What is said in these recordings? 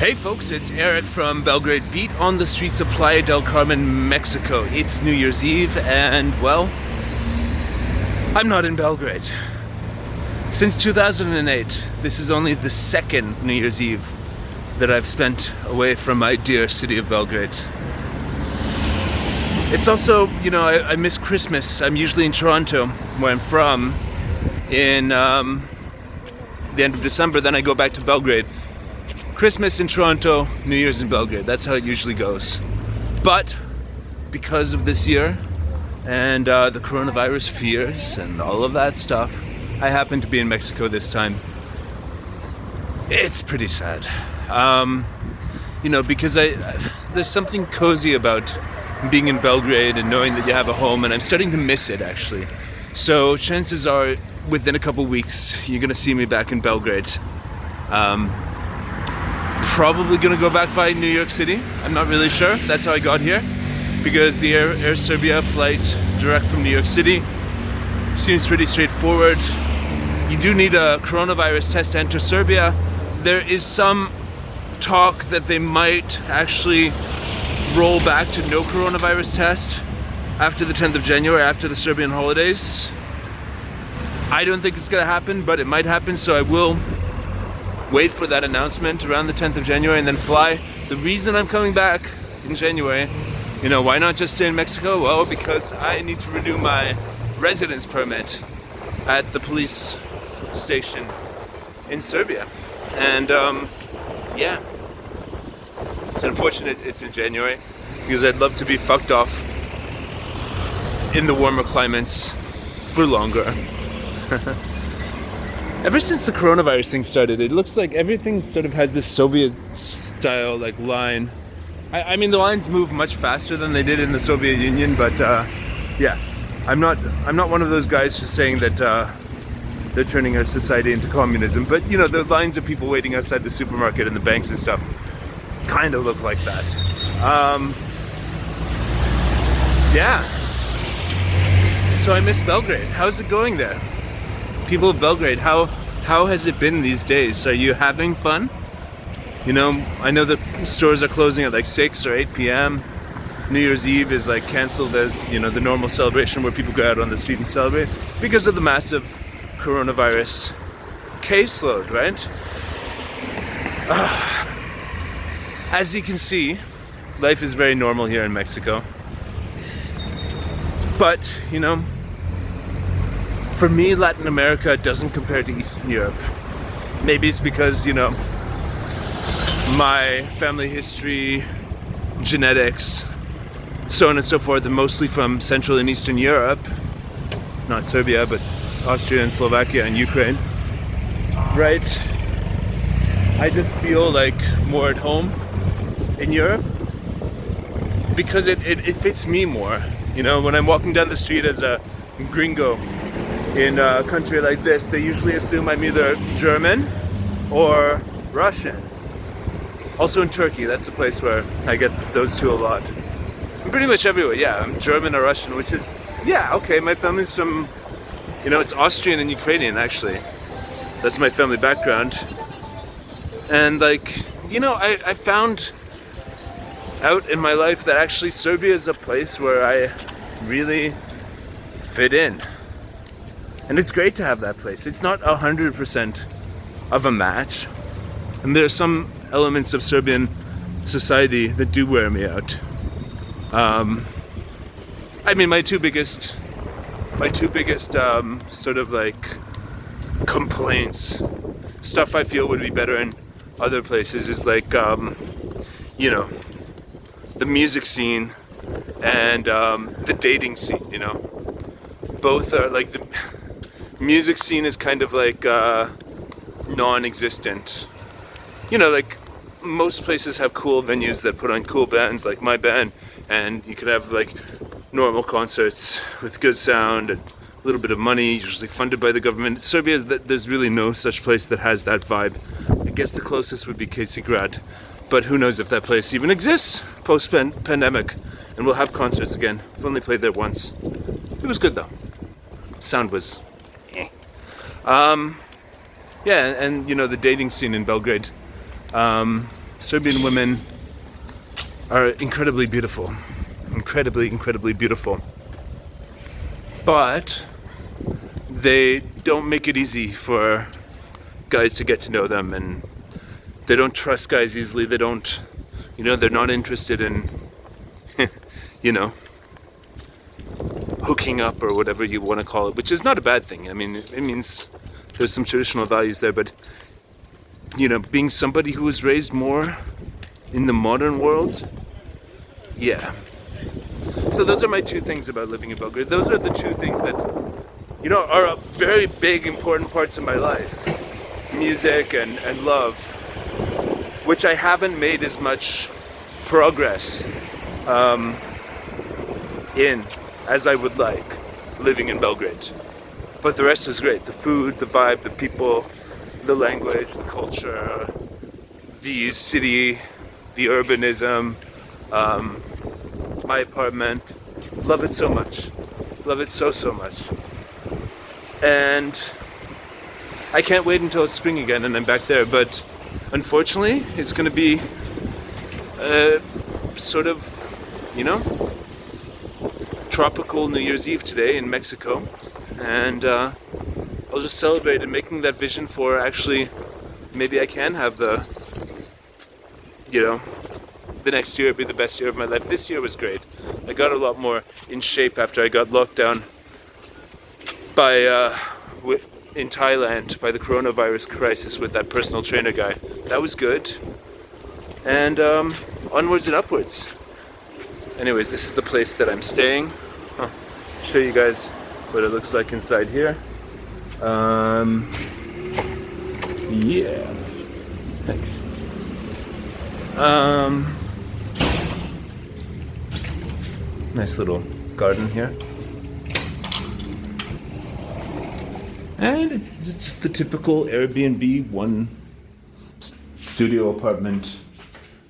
Hey folks, it's Eric from Belgrade Beat on the streets of Playa del Carmen, Mexico. It's New Year's Eve and, well, I'm not in Belgrade. Since 2008, this is only the second New Year's Eve that I've spent away from my dear city of Belgrade. It's also, I miss Christmas. I'm usually in Toronto, where I'm from, in the end of December. Then I go back to Belgrade. Christmas in Toronto, New Year's in Belgrade. That's how it usually goes. But because of this year and the coronavirus fears and all of that stuff, I happen to be in Mexico this time. It's pretty sad. Because there's something cozy about being in Belgrade and knowing that you have a home, and I'm starting to miss it actually. So chances are within a couple weeks you're gonna see me back in Belgrade. Probably gonna go back by New York City. I'm not really sure. That's how I got here, because the Air Serbia flight direct from New York City seems pretty straightforward. You do need a coronavirus test to enter Serbia. There is some talk that they might actually roll back to no coronavirus test after the 10th of January, after the Serbian holidays. I don't think it's gonna happen, but it might happen, so I will wait for that announcement around the 10th of January and then fly. The reason I'm coming back in January, why not just stay in Mexico? Well, because I need to renew my residence permit at the police station in Serbia. And yeah, it's unfortunate it's in January, because I'd love to be fucked off in the warmer climates for longer. Ever since the coronavirus thing started, it looks like everything sort of has this Soviet style line. I mean, the lines move much faster than they did in the Soviet Union, but yeah, I'm not one of those guys who's saying that they're turning our society into communism. But the lines of people waiting outside the supermarket and the banks and stuff kind of look like that. Yeah. So I miss Belgrade. How's it going there? People of Belgrade, how has it been these days? Are you having fun? I know the stores are closing at like 6 or 8 p.m. New Year's Eve is like cancelled as, the normal celebration where people go out on the street and celebrate because of the massive coronavirus caseload, right? As you can see, life is very normal here in Mexico. But, for me, Latin America doesn't compare to Eastern Europe. Maybe it's because, my family history, genetics, so on and so forth, are mostly from Central and Eastern Europe. Not Serbia, but Austria and Slovakia and Ukraine. Right? I just feel like more at home in Europe because it fits me more. When I'm walking down the street as a gringo in a country like this, they usually assume I'm either German or Russian. Also in Turkey, that's a place where I get those two a lot. I'm pretty much everywhere, yeah, I'm German or Russian, which is, yeah, okay, my family's from, it's Austrian and Ukrainian actually. That's my family background. And I found out in my life that actually Serbia is a place where I really fit in. And it's great to have that place. It's not 100% of a match. And there are some elements of Serbian society that do wear me out. My two biggest sort of like complaints, stuff I feel would be better in other places is like, the music scene and the dating scene, Both are like, the music scene is kind of like non-existent. Like most places have cool venues that put on cool bands like my band, and you could have like normal concerts with good sound and a little bit of money, usually funded by the government. Serbia there's really no such place that has that vibe. I guess the closest would be Kasigrad, but who knows if that place even exists post-pandemic, and we'll have concerts again. I've only played there once. It was good though. Sound was yeah, and the dating scene in Belgrade Serbian women are incredibly beautiful. Incredibly beautiful. But they don't make it easy for guys to get to know them, and they don't trust guys easily. They don't, they're not interested in, hooking up or whatever you want to call it, which is not a bad thing. I mean, it means there's some traditional values there, but, being somebody who was raised more in the modern world, yeah. So those are my two things about living in Belgrade. Those are the two things that, are very big, important parts of my life. Music and love, which I haven't made as much progress in as I would like living in Belgrade. But the rest is great. The food, the vibe, the people, the language, the culture, the city, the urbanism, my apartment. Love it so much. Love it so much. And I can't wait until it's spring again and I'm back there. But unfortunately, it's going to be sort of, tropical New Year's Eve today in Mexico. And I'll just celebrate and making that vision for actually, maybe I can have the next year be the best year of my life. This year was great. I got a lot more in shape after I got locked down by in Thailand by the coronavirus crisis with that personal trainer guy. That was good. And onwards and upwards. Anyways, this is the place that I'm staying. Show you guys what it looks like inside here. Yeah. Thanks. Nice little garden here. And it's just the typical Airbnb, one studio apartment.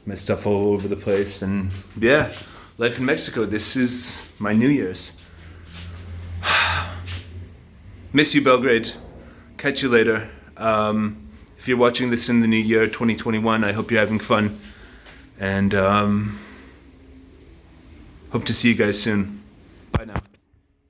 My stuff all over the place, and yeah, life in Mexico. This is my New Year's. Miss you, Belgrade. Catch you later. If you're watching this in the new year, 2021, I hope you're having fun, and hope to see you guys soon.